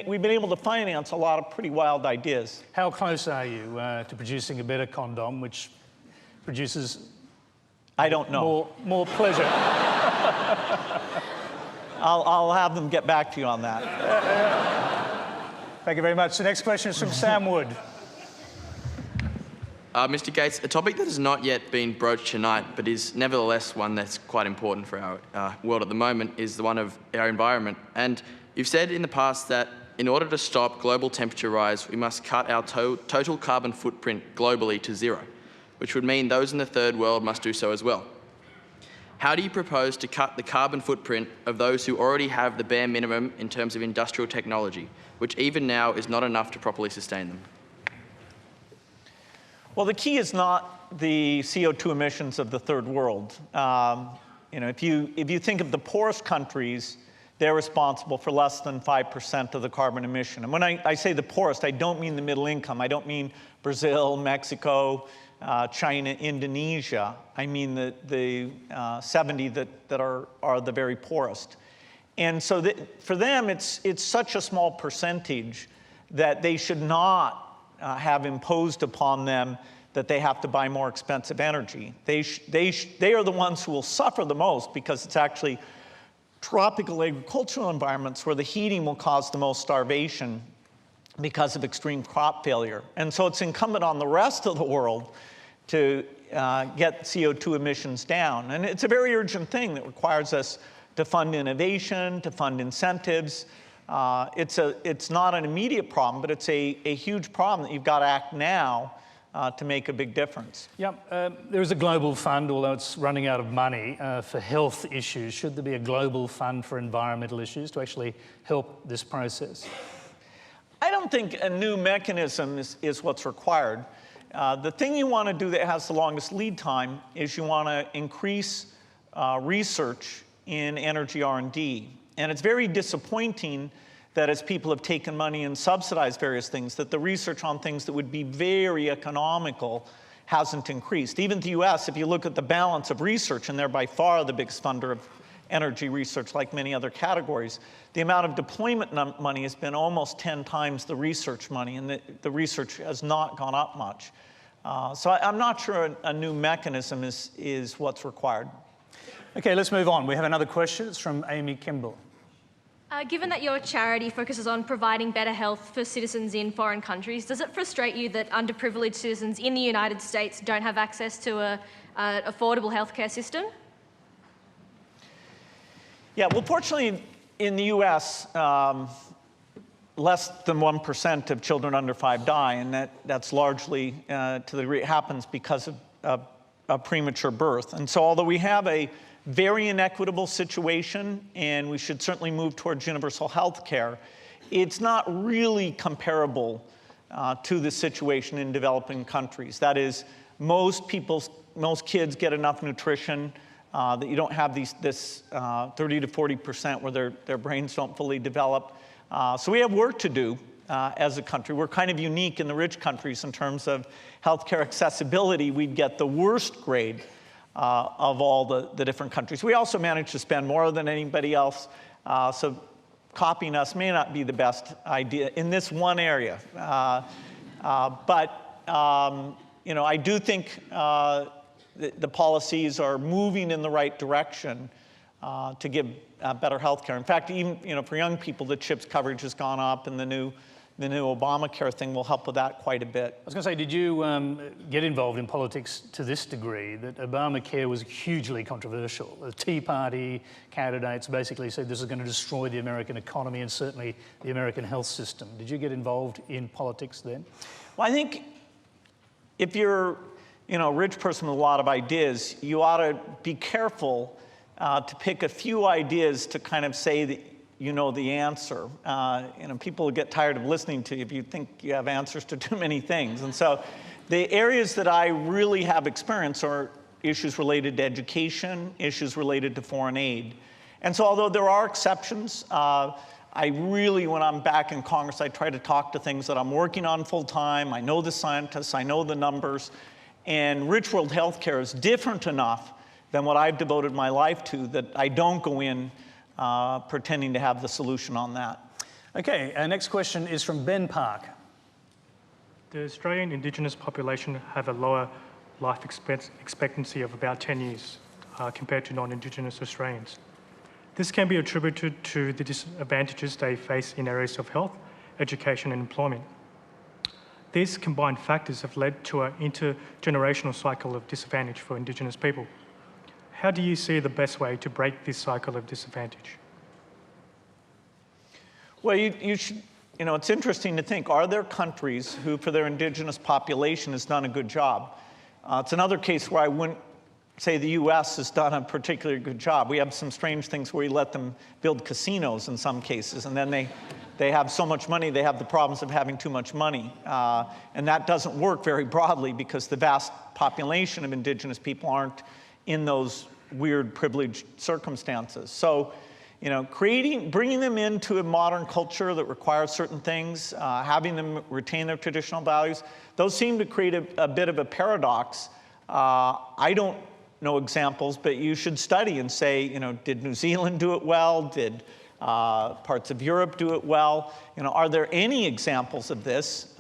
we've been able to finance a lot of pretty wild ideas. How close are you to producing a better condom, which produces I don't know. More pleasure? I'll have them get back to you on that. Thank you very much. The next question is from Sam Wood. Mr. Gates, a topic that has not yet been broached tonight, but is nevertheless one that's quite important for our world at the moment, is the one of our environment. And you've said in the past that in order to stop global temperature rise, we must cut our total carbon footprint globally to 0, which would mean those in the third world must do so as well. How do you propose to cut the carbon footprint of those who already have the bare minimum in terms of industrial technology, which even now is not enough to properly sustain them? Well, the key is not the CO2 emissions of the third world. If you think of the poorest countries, they're responsible for less than 5% of the carbon emission. And when I say the poorest, I don't mean the middle income. I don't mean Brazil, Mexico, China, Indonesia. I mean the 70 that are the very poorest. And so for them, it's such a small percentage that they should not have imposed upon them that they have to buy more expensive energy. They are the ones who will suffer the most because it's actually tropical agricultural environments where the heating will cause the most starvation because of extreme crop failure. And so it's incumbent on the rest of the world to get CO2 emissions down. And it's a very urgent thing that requires us to fund innovation, to fund incentives. It's not an immediate problem, but it's a huge problem that you've got to act now to make a big difference. Yeah, there is a global fund, although it's running out of money, for health issues. Should there be a global fund for environmental issues to actually help this process? I don't think a new mechanism is what's required. The thing you want to do that has the longest lead time is you want to increase research in energy R&D. And it's very disappointing that as people have taken money and subsidized various things, that the research on things that would be very economical hasn't increased. Even the US, if you look at the balance of research, and they're by far the biggest funder of energy research like many other categories, the amount of deployment money has been almost 10 times the research money, and the research has not gone up much. So I'm not sure a new mechanism is what's required. Okay, let's move on. We have another question. It's from Amy Kimball. Given that your charity focuses on providing better health for citizens in foreign countries, does it frustrate you that underprivileged citizens in the United States don't have access to an affordable healthcare system? Yeah, well, fortunately, in the US, less than 1% of children under 5 die, and that's largely to the degree it happens because of premature birth. And so although we have a very inequitable situation, and we should certainly move towards universal health care, it's not really comparable to the situation in developing countries. That is, most kids get enough nutrition that you don't have this 30 to 40% where their brains don't fully develop. So we have work to do as a country. We're kind of unique in the rich countries in terms of healthcare accessibility. We'd get the worst grade of all the different countries. We also manage to spend more than anybody else, so copying us may not be the best idea in this one area. But I do think the policies are moving in the right direction to give better health care. In fact, even for young people, the CHIPS coverage has gone up, and the new Obamacare thing will help with that quite a bit. I was going to say, did you get involved in politics to this degree that Obamacare was hugely controversial? The Tea Party candidates basically said this is going to destroy the American economy and certainly the American health system. Did you get involved in politics then? Well, I think if you're a rich person with a lot of ideas, you ought to be careful to pick a few ideas to kind of say that you know the answer. People get tired of listening to you if you think you have answers to too many things. And so the areas that I really have experience are issues related to education, issues related to foreign aid. And so although there are exceptions, I really, when I'm back in Congress, I try to talk to things that I'm working on full time. I know the scientists, I know the numbers, and rich world healthcare is different enough than what I've devoted my life to that I don't go in pretending to have the solution on that. Okay, our next question is from Ben Park. The Australian Indigenous population have a lower life expectancy of about 10 years compared to non-Indigenous Australians. This can be attributed to the disadvantages they face in areas of health, education and employment. These combined factors have led to an intergenerational cycle of disadvantage for Indigenous people. How do you see the best way to break this cycle of disadvantage? Well, you should, it's interesting to think, are there countries who, for their Indigenous population, has done a good job? It's another case where I wouldn't say the US has done a particularly good job. We have some strange things where we let them build casinos in some cases, and then they have so much money, they have the problems of having too much money. And that doesn't work very broadly because the vast population of Indigenous people aren't in those weird privileged circumstances. So, bringing them into a modern culture that requires certain things, having them retain their traditional values, those seem to create a bit of a paradox. I don't know examples, but you should study and say, did New Zealand do it well? Did parts of Europe do it well? Are there any examples of this?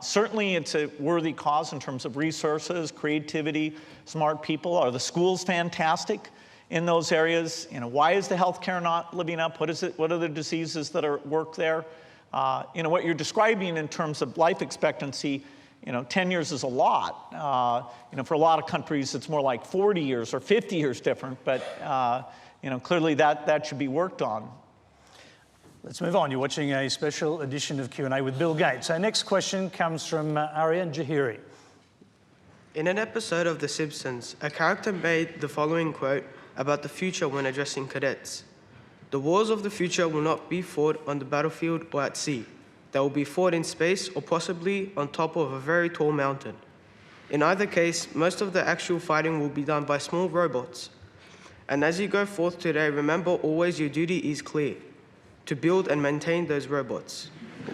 Certainly it's a worthy cause in terms of resources, creativity, smart people. Are the schools fantastic in those areas? Why is the healthcare not living up? What are the diseases that are at work there? What you're describing in terms of life expectancy, 10 years is a lot. For a lot of countries, it's more like 40 years or 50 years different, but clearly that should be worked on. Let's move on. You're watching a special edition of Q&A with Bill Gates. Our next question comes from Aryan Jahiri. In an episode of The Simpsons, a character made the following quote about the future when addressing cadets. The wars of the future will not be fought on the battlefield or at sea. They will be fought in space or possibly on top of a very tall mountain. In either case, most of the actual fighting will be done by small robots. And as you go forth today, remember always your duty is clear, to build and maintain those robots.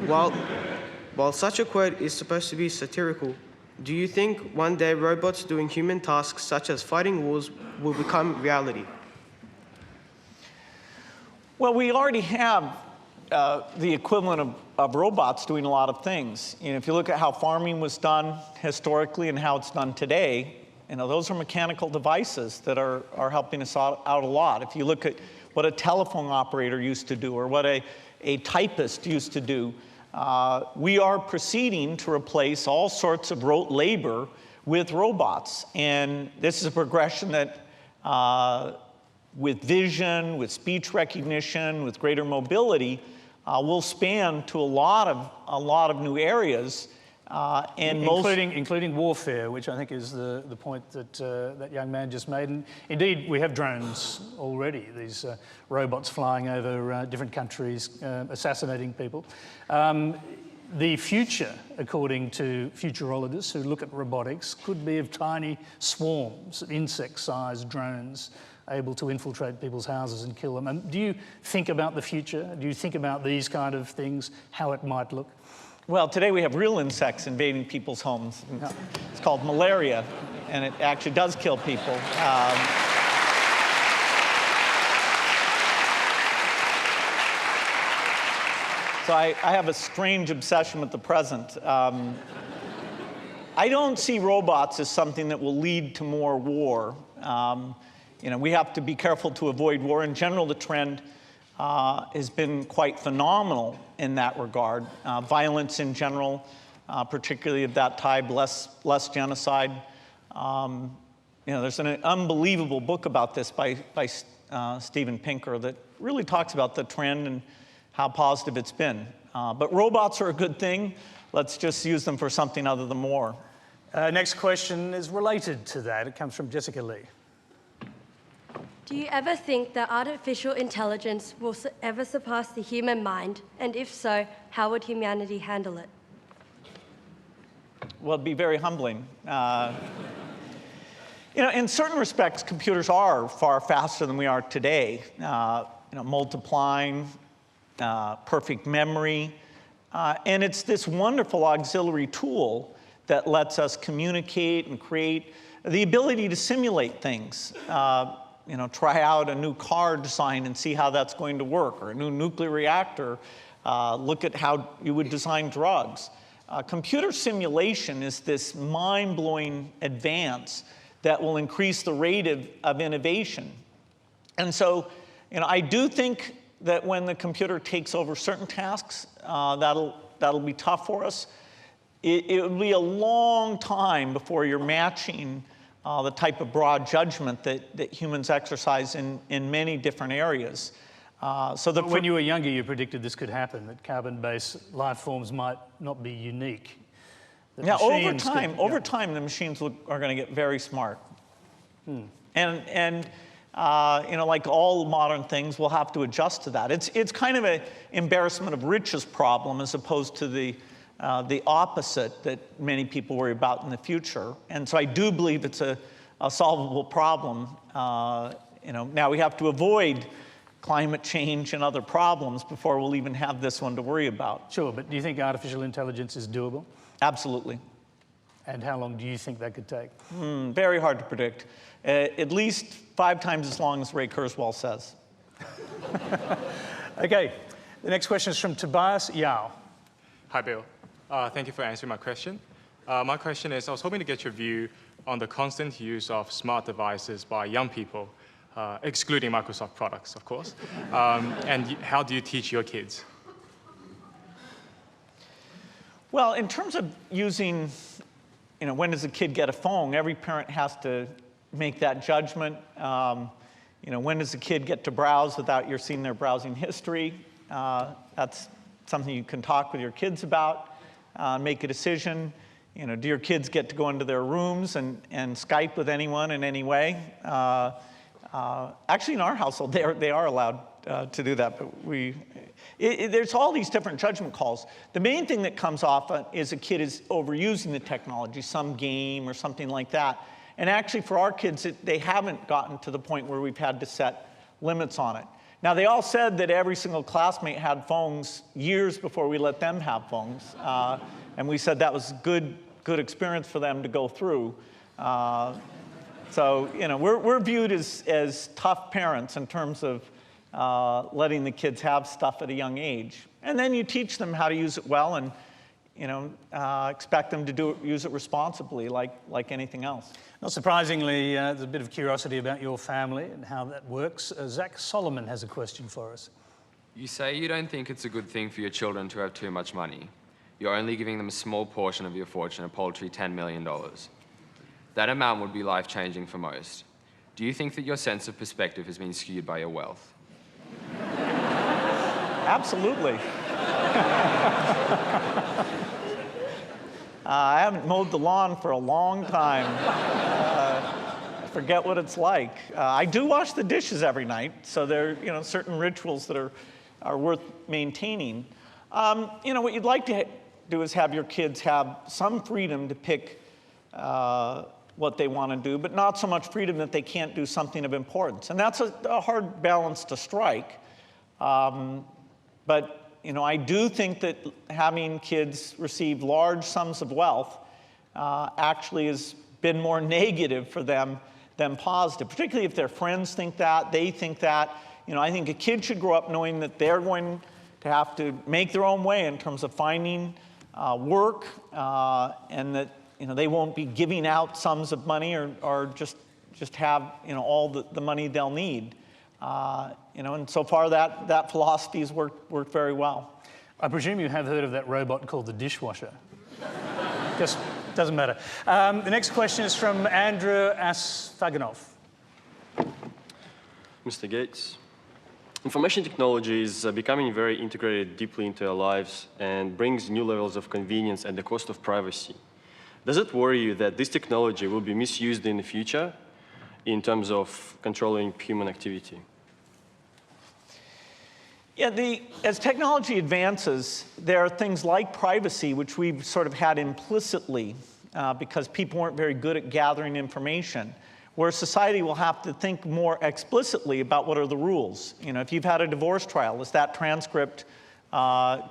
While such a quote is supposed to be satirical, do you think one day robots doing human tasks such as fighting wars will become reality? Well, we already have the equivalent of robots doing a lot of things. If you look at how farming was done historically and how it's done today, those are mechanical devices that are helping us out a lot. If you look at what a telephone operator used to do or what a typist used to do, we are proceeding to replace all sorts of rote labor with robots. And this is a progression that with vision, with speech recognition, with greater mobility, will span to a lot of new areas And including warfare, which I think is the point that that young man just made. And indeed, we have drones already, these robots flying over different countries, assassinating people. The future, according to futurologists who look at robotics, could be of tiny swarms of insect-sized drones able to infiltrate people's houses and kill them. And do you think about the future? Do you think about these kind of things, how it might look? Well, today we have real insects invading people's homes. It's called malaria, and it actually does kill people. So I have a strange obsession with the present. I don't see robots as something that will lead to more war. We have to be careful to avoid war. In general, the trend has been quite phenomenal in that regard. Violence in general, particularly of that type, less genocide. There's an unbelievable book about this by Steven Pinker that really talks about the trend and how positive it's been. But robots are a good thing. Let's just use them for something other than war. Next question is related to that. It comes from Jessica Lee. Do you ever think that artificial intelligence will ever surpass the human mind? And if so, how would humanity handle it? Well, it'd be very humbling. In certain respects, computers are far faster than we are today. Multiplying, perfect memory. And it's this wonderful auxiliary tool that lets us communicate and create the ability to simulate things. Try out a new car design and see how that's going to work, or a new nuclear reactor, look at how you would design drugs. Computer simulation is this mind-blowing advance that will increase the rate of innovation. And so, I do think that when the computer takes over certain tasks, that'll be tough for us. It will be a long time before you're matching the type of broad judgment that humans exercise in many different areas. When you were younger, you predicted this could happen, that carbon-based life forms might not be unique. Now, over time, the machines are going to get very smart. And like all modern things, we'll have to adjust to that. It's kind of an embarrassment of riches problem as opposed to the opposite that many people worry about in the future. And so I do believe it's a solvable problem. Now we have to avoid climate change and other problems before we'll even have this one to worry about. Sure, but do you think artificial intelligence is doable? Absolutely. And how long do you think that could take? Very hard to predict. At least 5 times as long as Ray Kurzweil says. Okay, the next question is from Tobias Yao. Hi, Bill. Thank you for answering my question. My question is, I was hoping to get your view on the constant use of smart devices by young people, excluding Microsoft products, of course. And how do you teach your kids? Well, in terms of using, when does a kid get a phone? Every parent has to make that judgment. When does a kid get to browse without you're seeing their browsing history? That's something you can talk with your kids about. Make a decision. Do your kids get to go into their rooms and Skype with anyone in any way? Actually, in our household, they are allowed to do that, but there's all these different judgment calls. The main thing that comes off is a kid is overusing the technology, some game or something like that. And actually, for our kids, they haven't gotten to the point where we've had to set limits on it. Now, they all said that every single classmate had phones years before we let them have phones. And we said that was a good experience for them to go through. So, we're viewed as tough parents in terms of letting the kids have stuff at a young age. And then you teach them how to use it well and, expect them to use it responsibly like anything else. Not surprisingly, there's a bit of curiosity about your family and how that works. Zach Solomon has a question for us. You say you don't think it's a good thing for your children to have too much money. You're only giving them a small portion of your fortune, a paltry $10 million. That amount would be life-changing for most. Do you think that your sense of perspective has been skewed by your wealth? Absolutely. I haven't mowed the lawn for a long time. I forget what it's like. I do wash the dishes every night, so there are certain rituals that are worth maintaining. What you'd like to do is have your kids have some freedom to pick what they want to do, but not so much freedom that they can't do something of importance. And that's a hard balance to strike. But I do think that having kids receive large sums of wealth actually has been more negative for them than positive, particularly if their friends think that, they think that. I think a kid should grow up knowing that they're going to have to make their own way in terms of finding work, and that they won't be giving out sums of money or just have all the money they'll need. And so far that philosophy has worked very well. I presume you have heard of that robot called the dishwasher. Just doesn't matter. The next question is from Andrew Asfaganov. Mr. Gates, information technology is becoming very integrated deeply into our lives and brings new levels of convenience at the cost of privacy. Does it worry you that this technology will be misused in the future in terms of controlling human activity? Yeah, as technology advances, there are things like privacy, which we've sort of had implicitly because people weren't very good at gathering information, where society will have to think more explicitly about what are the rules. If you've had a divorce trial, is that transcript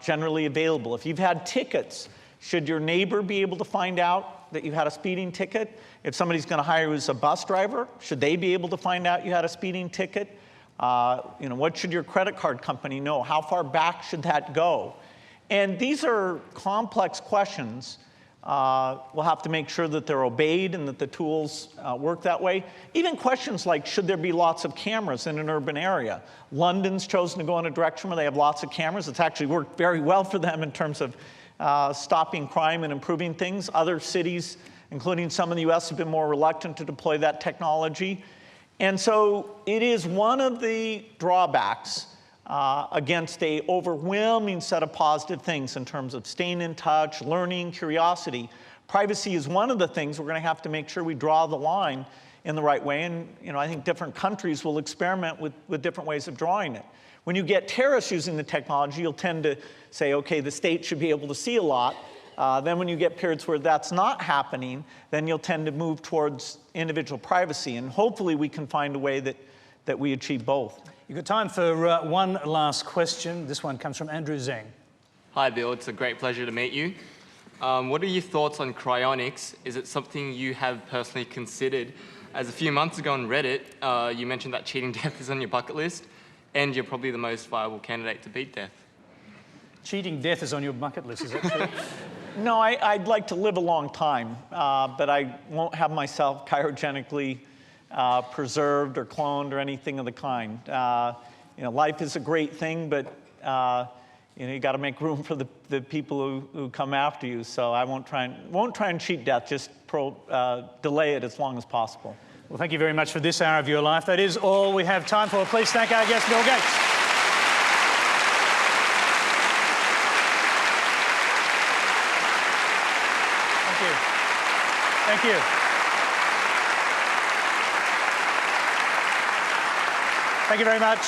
generally available? If you've had tickets, should your neighbor be able to find out that you had a speeding ticket? If somebody's going to hire you as a bus driver, should they be able to find out you had a speeding ticket? What should your credit card company know? How far back should that go? And these are complex questions. We'll have to make sure that they're obeyed and that the tools work that way. Even questions like, should there be lots of cameras in an urban area? London's chosen to go in a direction where they have lots of cameras. It's actually worked very well for them in terms of stopping crime and improving things. Other cities, including some in the US, have been more reluctant to deploy that technology. And so it is one of the drawbacks against an overwhelming set of positive things in terms of staying in touch, learning, curiosity. Privacy is one of the things we're going to have to make sure we draw the line in the right way. And I think different countries will experiment with different ways of drawing it. When you get terrorists using the technology, you'll tend to say, okay, the state should be able to see a lot. Then when you get periods where that's not happening, then you'll tend to move towards individual privacy. And hopefully we can find a way that we achieve both. You've got time for one last question. This one comes from Andrew Zhang. Hi, Bill. It's a great pleasure to meet you. What are your thoughts on cryonics? Is it something you have personally considered? As a few months ago on Reddit, you mentioned that cheating death is on your bucket list, and you're probably the most viable candidate to beat death. Cheating death is on your bucket list, is that true? No, I'd like to live a long time, but I won't have myself cryogenically preserved or cloned or anything of the kind. Life is a great thing, but you got to make room for the people who come after you. So I won't try and cheat death. Just delay it as long as possible. Well, thank you very much for this hour of your life. That is all we have time for. Please thank our guest, Bill Gates. Thank you. Thank you very much.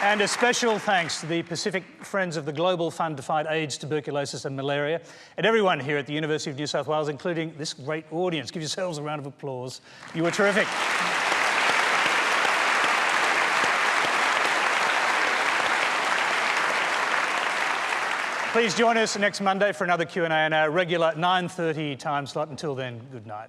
And a special thanks to the Pacific Friends of the Global Fund to Fight AIDS, Tuberculosis and Malaria, and everyone here at the University of New South Wales, including this great audience. Give yourselves a round of applause. You were terrific. Please join us next Monday for another Q&A in our regular 9:30 time slot. Until then, good night.